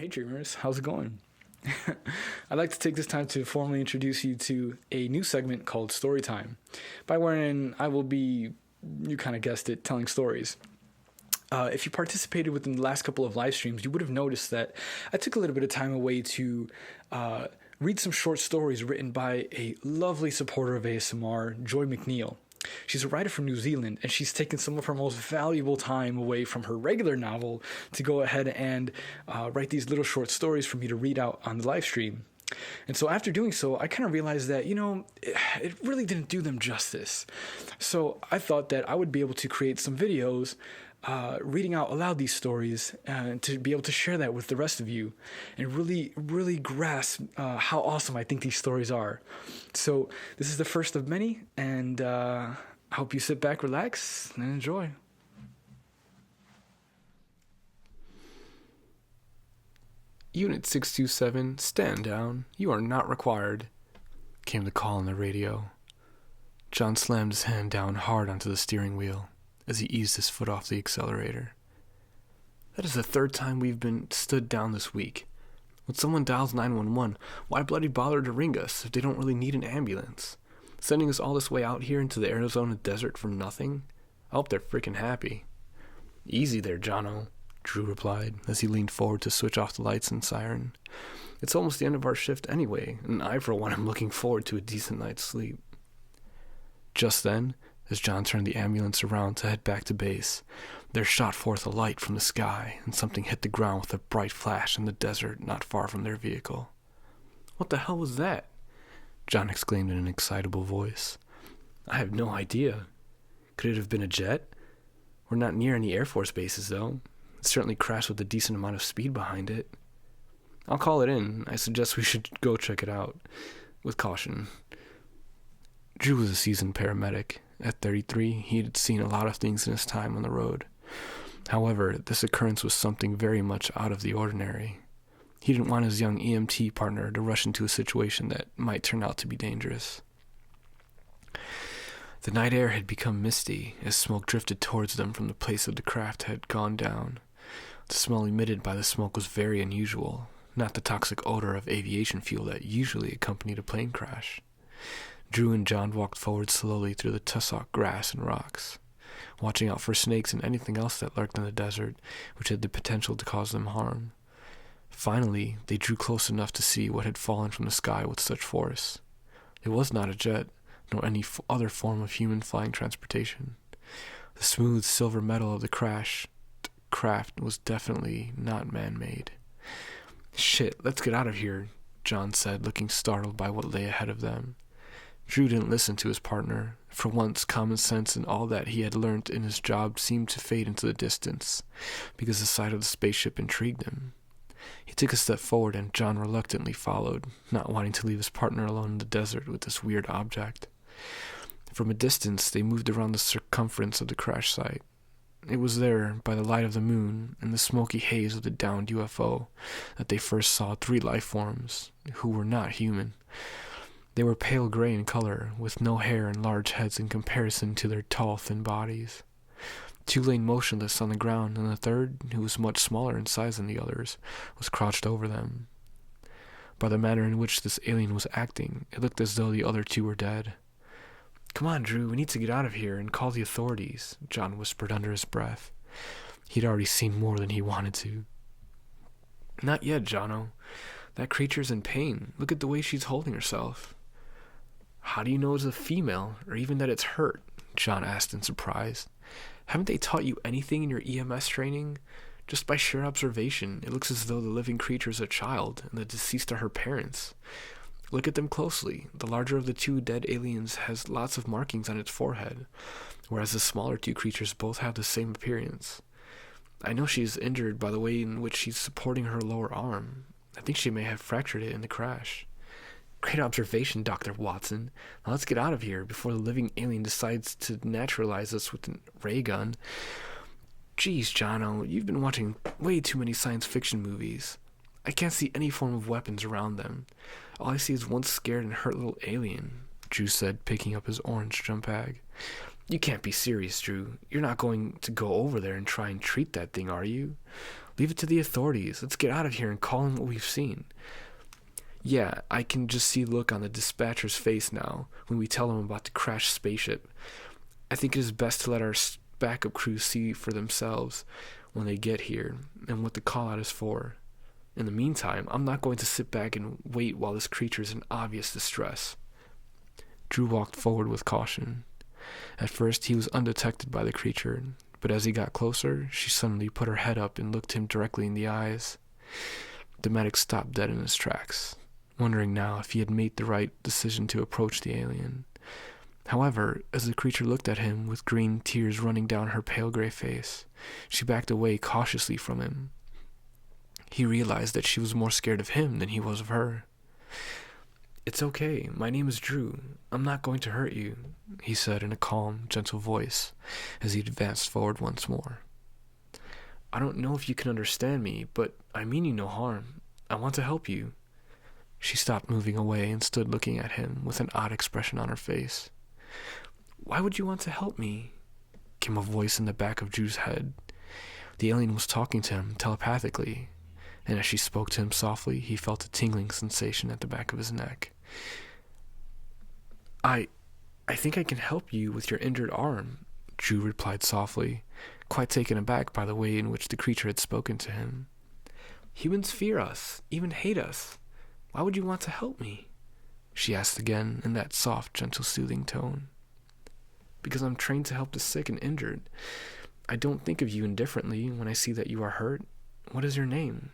Hey Dreamers, how's it going? I'd like to take this time to formally introduce you to a new segment called Storytime, by wherein I will be, you kind of guessed it, telling stories. If you participated within the last couple of live streams, you would have noticed that I took a little bit of time away to read some short stories written by a lovely supporter of ASMR, Joy McNeil. She's a writer from New Zealand, and she's taken some of her most valuable time away from her regular novel to go ahead and write these little short stories for me to read out on the live stream. And so after doing so, I kind of realized that, it really didn't do them justice. So I thought that I would be able to create some videos reading out aloud these stories and to be able to share that with the rest of you and really grasp how awesome I think these stories are. So this is the first of many, and I hope you sit back, relax, and enjoy. Unit 627, stand down. You are not required, came the call on the radio. John slammed his hand down hard onto the steering wheel as he eased his foot off the accelerator. That is the third time we've been stood down this week. When someone dials 911, why bloody bother to ring us if they don't really need an ambulance? Sending us all this way out here into the Arizona desert for nothing? I hope they're freaking happy. Easy there, Jono, Drew replied as he leaned forward to switch off the lights and siren. It's almost the end of our shift anyway, and I for one am looking forward to a decent night's sleep. Just then, as John turned the ambulance around to head back to base, there shot forth a light from the sky, and something hit the ground with a bright flash in the desert not far from their vehicle. What the hell was that? John exclaimed in an excitable voice. I have no idea. Could it have been a jet? We're not near any Air Force bases, though. It certainly crashed with a decent amount of speed behind it. I'll call it in. I suggest we should go check it out. With caution. Drew was a seasoned paramedic. At 33, he had seen a lot of things in his time on the road. However, this occurrence was something very much out of the ordinary. He didn't want his young EMT partner to rush into a situation that might turn out to be dangerous. The night air had become misty as smoke drifted towards them from the place that the craft had gone down. The smell emitted by the smoke was very unusual, not the toxic odor of aviation fuel that usually accompanied a plane crash. Drew and John walked forward slowly through the tussock grass and rocks, watching out for snakes and anything else that lurked in the desert, which had the potential to cause them harm. Finally, they drew close enough to see what had fallen from the sky with such force. It was not a jet, nor any other form of human flying transportation. The smooth silver metal of the craft was definitely not man-made. Shit, let's get out of here, John said, looking startled by what lay ahead of them. Drew didn't listen to his partner. For once, common sense and all that he had learned in his job seemed to fade into the distance, because the sight of the spaceship intrigued him. He took a step forward, and John reluctantly followed, not wanting to leave his partner alone in the desert with this weird object. From a distance, they moved around the circumference of the crash site. It was there, by the light of the moon and the smoky haze of the downed UFO, that they first saw three life forms, who were not human. They were pale gray in color, with no hair and large heads in comparison to their tall, thin bodies. Two lay motionless on the ground, and the third, who was much smaller in size than the others, was crouched over them. By the manner in which this alien was acting, it looked as though the other two were dead. Come on, Drew, we need to get out of here and call the authorities, John whispered under his breath. He'd already seen more than he wanted to. Not yet, Jono. That creature's in pain. Look at the way she's holding herself. How do you know it's a female, or even that it's hurt? John asked in surprise. Haven't they taught you anything in your EMS training? Just by sheer observation, it looks as though the living creature is a child, and the deceased are her parents. Look at them closely. The larger of the two dead aliens has lots of markings on its forehead, whereas the smaller two creatures both have the same appearance. I know she is injured by the way in which she's supporting her lower arm. I think she may have fractured it in the crash. Great observation, Dr. Watson. Now let's get out of here before the living alien decides to naturalize us with a ray gun. Geez, Jono, you've been watching way too many science fiction movies. I can't see any form of weapons around them. All I see is one scared and hurt little alien, Drew said, picking up his orange jump bag. You can't be serious, Drew. You're not going to go over there and try and treat that thing, are you? Leave it to the authorities. Let's get out of here and call in what we've seen. Yeah, I can just see the look on the dispatcher's face now when we tell him about the crashed spaceship. I think it is best to let our backup crew see for themselves when they get here and what the call-out is for. In the meantime, I'm not going to sit back and wait while this creature is in obvious distress. Drew walked forward with caution. At first, he was undetected by the creature, but as he got closer, she suddenly put her head up and looked him directly in the eyes. The medic stopped dead in his tracks, wondering now if he had made the right decision to approach the alien. However, as the creature looked at him with green tears running down her pale gray face, she backed away cautiously from him. He realized that she was more scared of him than he was of her. "It's okay. My name is Drew. I'm not going to hurt you," he said in a calm, gentle voice as he advanced forward once more. "I don't know if you can understand me, but I mean you no harm. I want to help you." She stopped moving away and stood looking at him with an odd expression on her face. "Why would you want to help me?" came a voice in the back of Drew's head. The alien was talking to him telepathically, and as she spoke to him softly, he felt a tingling sensation at the back of his neck. I think I can help you with your injured arm," Drew replied softly, quite taken aback by the way in which the creature had spoken to him. "Humans fear us, even hate us. Why would you want to help me?" she asked again in that soft, gentle, soothing tone. "Because I'm trained to help the sick and injured. I don't think of you indifferently when I see that you are hurt. What is your name?"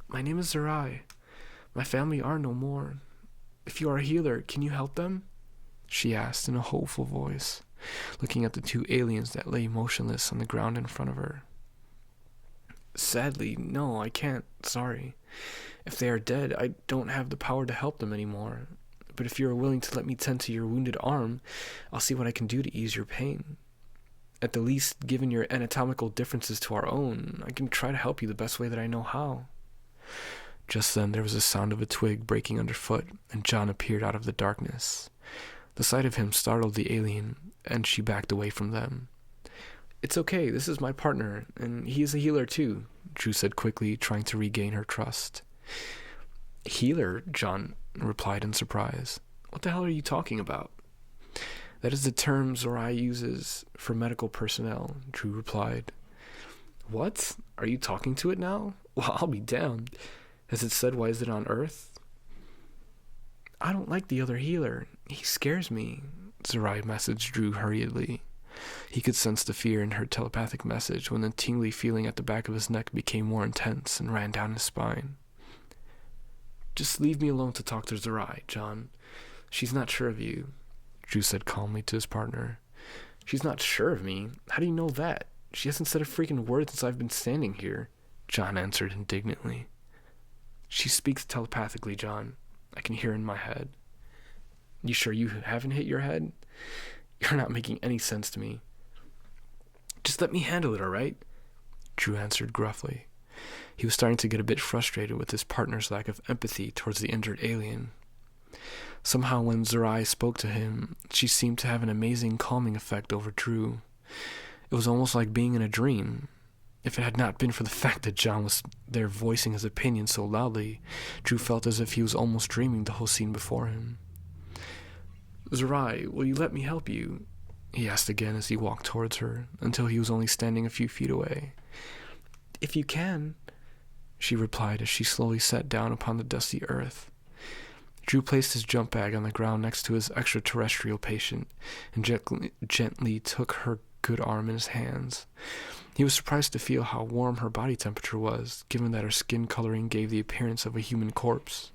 "My name is Zerai. My family are no more. If you are a healer, can you help them?" she asked in a hopeful voice, looking at the two aliens that lay motionless on the ground in front of her. "Sadly, no, I can't. Sorry. If they are dead, I don't have the power to help them anymore. But if you are willing to let me tend to your wounded arm, I'll see what I can do to ease your pain. At the least, given your anatomical differences to our own, I can try to help you the best way that I know how." Just then there was a sound of a twig breaking underfoot, and John appeared out of the darkness. The sight of him startled the alien, and she backed away from them. "It's okay, this is my partner, and he is a healer too," Drew said quickly, trying to regain her trust. "Healer?" John replied in surprise. "What the hell are you talking about?" "That is the term Zorai uses for medical personnel," Drew replied. "What? Are you talking to it now? Well, I'll be damned. Has it said why is it on Earth?" "I don't like the other healer. He scares me," Zerai messaged Drew hurriedly. He could sense the fear in her telepathic message when the tingly feeling at the back of his neck became more intense and ran down his spine. "Just leave me alone to talk to Zerai, John. She's not sure of you," Drew said calmly to his partner. "She's not sure of me? How do you know that? She hasn't said a freaking word since I've been standing here," John answered indignantly. "She speaks telepathically, John. I can hear in my head." "You sure you haven't hit your head? You're not making any sense to me." "Just let me handle it, all right?" Drew answered gruffly. He was starting to get a bit frustrated with his partner's lack of empathy towards the injured alien. Somehow when Zerai spoke to him, she seemed to have an amazing calming effect over Drew. It was almost like being in a dream. If it had not been for the fact that John was there voicing his opinion so loudly, Drew felt as if he was almost dreaming the whole scene before him. "Zerai, will you let me help you?" he asked again as he walked towards her, until he was only standing a few feet away. "If you can," she replied as she slowly sat down upon the dusty earth. Drew placed his jump bag on the ground next to his extraterrestrial patient and gently took her good arm in his hands. He was surprised to feel how warm her body temperature was, given that her skin coloring gave the appearance of a human corpse.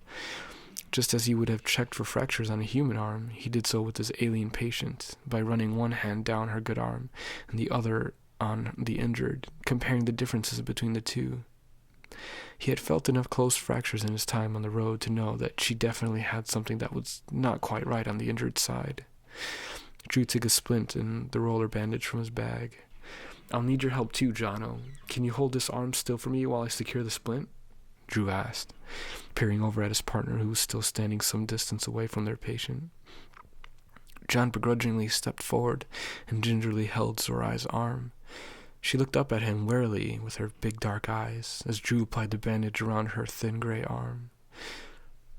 Just as he would have checked for fractures on a human arm, he did so with his alien patient, by running one hand down her good arm and the other on the injured, comparing the differences between the two. He had felt enough close fractures in his time on the road to know that she definitely had something that was not quite right on the injured side. Drew took a splint and the roller bandage from his bag. "I'll need your help too, Jono. Can you hold this arm still for me while I secure the splint?" Drew asked, peering over at his partner who was still standing some distance away from their patient. John begrudgingly stepped forward and gingerly held Zorai's arm. She looked up at him warily with her big dark eyes as Drew applied the bandage around her thin gray arm.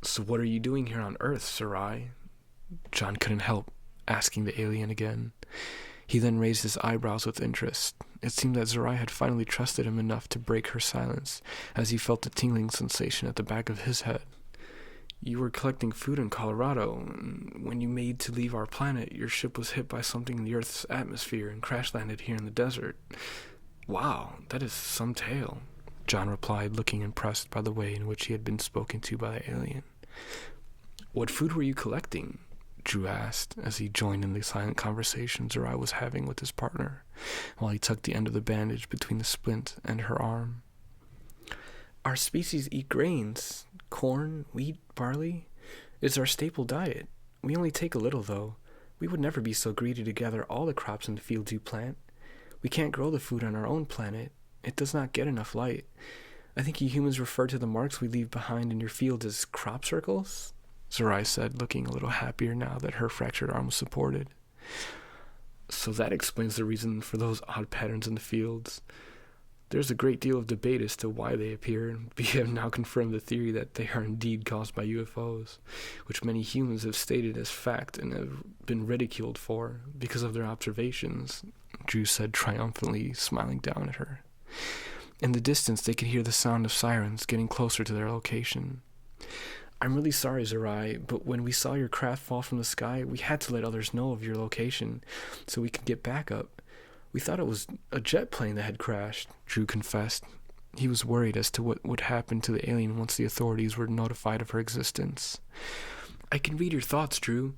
"So what are you doing here on Earth, Sarai?" John couldn't help asking the alien again. He then raised his eyebrows with interest. It seemed that Sarai had finally trusted him enough to break her silence, as he felt a tingling sensation at the back of his head. "You were collecting food in Colorado. When you made to leave our planet, your ship was hit by something in the Earth's atmosphere and crash-landed here in the desert." "Wow, that is some tale," John replied, looking impressed by the way in which he had been spoken to by the alien. "What food were you collecting?" Drew asked, as he joined in the silent conversation Sarai was having with his partner, while he tucked the end of the bandage between the splint and her arm. "Our species eat grains, corn, wheat, barley. It's our staple diet. We only take a little, though. We would never be so greedy to gather all the crops in the fields you plant. We can't grow the food on our own planet. It does not get enough light. I think you humans refer to the marks we leave behind in your fields as crop circles?" Sarai said, looking a little happier now that her fractured arm was supported. "So that explains the reason for those odd patterns in the fields. There's a great deal of debate as to why they appear, but we have now confirmed the theory that they are indeed caused by UFOs, which many humans have stated as fact and have been ridiculed for because of their observations," Drew said triumphantly, smiling down at her. In the distance, they could hear the sound of sirens getting closer to their location. "I'm really sorry, Sarai, but when we saw your craft fall from the sky, we had to let others know of your location so we could get backup. We thought it was a jet plane that had crashed," Drew confessed. He was worried as to what would happen to the alien once the authorities were notified of her existence. "I can read your thoughts, Drew.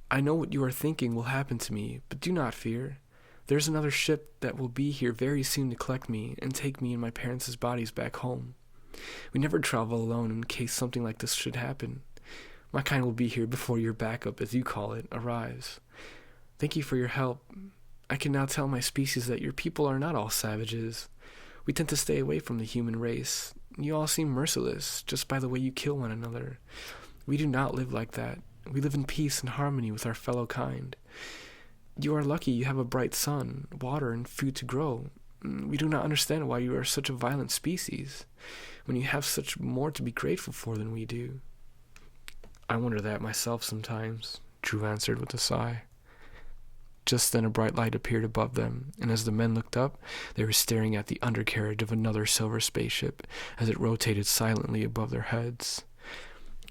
I know what you are thinking will happen to me, but do not fear. There's another ship that will be here very soon to collect me and take me and my parents' bodies back home. We never travel alone in case something like this should happen. My kind will be here before your backup, as you call it, arrives. Thank you for your help. I can now tell my species that your people are not all savages. We tend to stay away from the human race. You all seem merciless, just by the way you kill one another. We do not live like that. We live in peace and harmony with our fellow kind. You are lucky you have a bright sun, water, and food to grow. We do not understand why you are such a violent species, when you have such more to be grateful for than we do." "I wonder that myself sometimes," Drew answered with a sigh. Just then a bright light appeared above them, and as the men looked up, they were staring at the undercarriage of another silver spaceship as it rotated silently above their heads.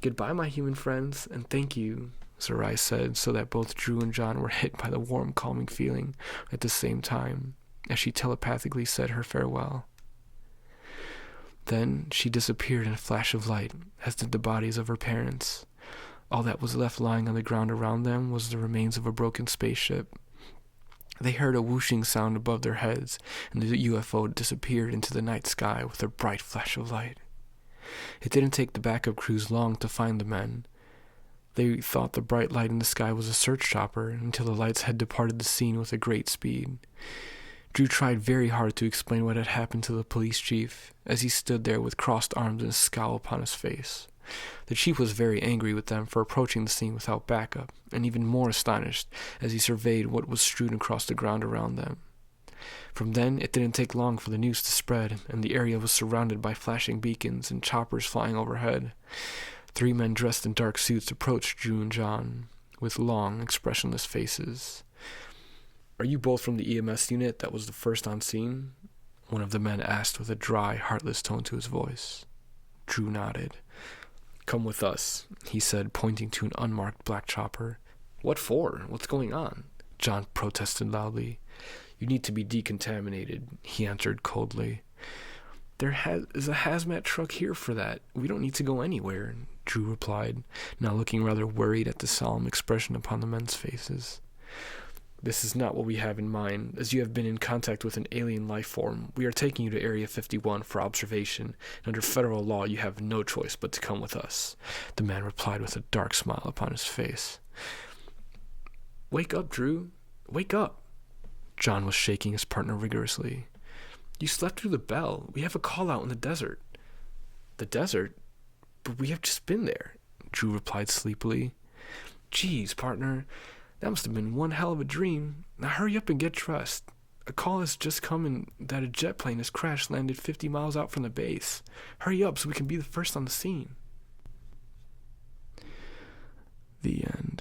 "Goodbye, my human friends, and thank you," Sarai said, so that both Drew and John were hit by the warm, calming feeling at the same time, as she telepathically said her farewell. Then she disappeared in a flash of light, as did the bodies of her parents. All that was left lying on the ground around them was the remains of a broken spaceship. They heard a whooshing sound above their heads, and the UFO disappeared into the night sky with a bright flash of light. It didn't take the backup crews long to find the men. They thought the bright light in the sky was a search chopper until the lights had departed the scene with a great speed. Drew tried very hard to explain what had happened to the police chief, as he stood there with crossed arms and a scowl upon his face. The chief was very angry with them for approaching the scene without backup, and even more astonished as he surveyed what was strewn across the ground around them. From then, it didn't take long for the news to spread, and the area was surrounded by flashing beacons and choppers flying overhead. 3 men dressed in dark suits approached Drew and John, with long, expressionless faces. "Are you both from the EMS unit that was the first on scene?" one of the men asked with a dry, heartless tone to his voice. Drew nodded. "Come with us," he said, pointing to an unmarked black chopper. "What for? What's going on?" John protested loudly. "You need to be decontaminated," he answered coldly. There is a hazmat truck here for that. We don't need to go anywhere," Drew replied, now looking rather worried at the solemn expression upon the men's faces. "This is not what we have in mind. As you have been in contact with an alien life form, we are taking you to Area 51 for observation, and under federal law you have no choice but to come with us," the man replied with a dark smile upon his face. "Wake up, Drew. Wake up." John was shaking his partner vigorously. "You slept through the bell. We have a call out in the desert." "The desert? But we have just been there," Drew replied sleepily. "Geez, partner. That must have been one hell of a dream. Now hurry up and get dressed. A call has just come in that a jet plane has crash landed 50 miles out from the base. Hurry up so we can be the first on the scene. The end.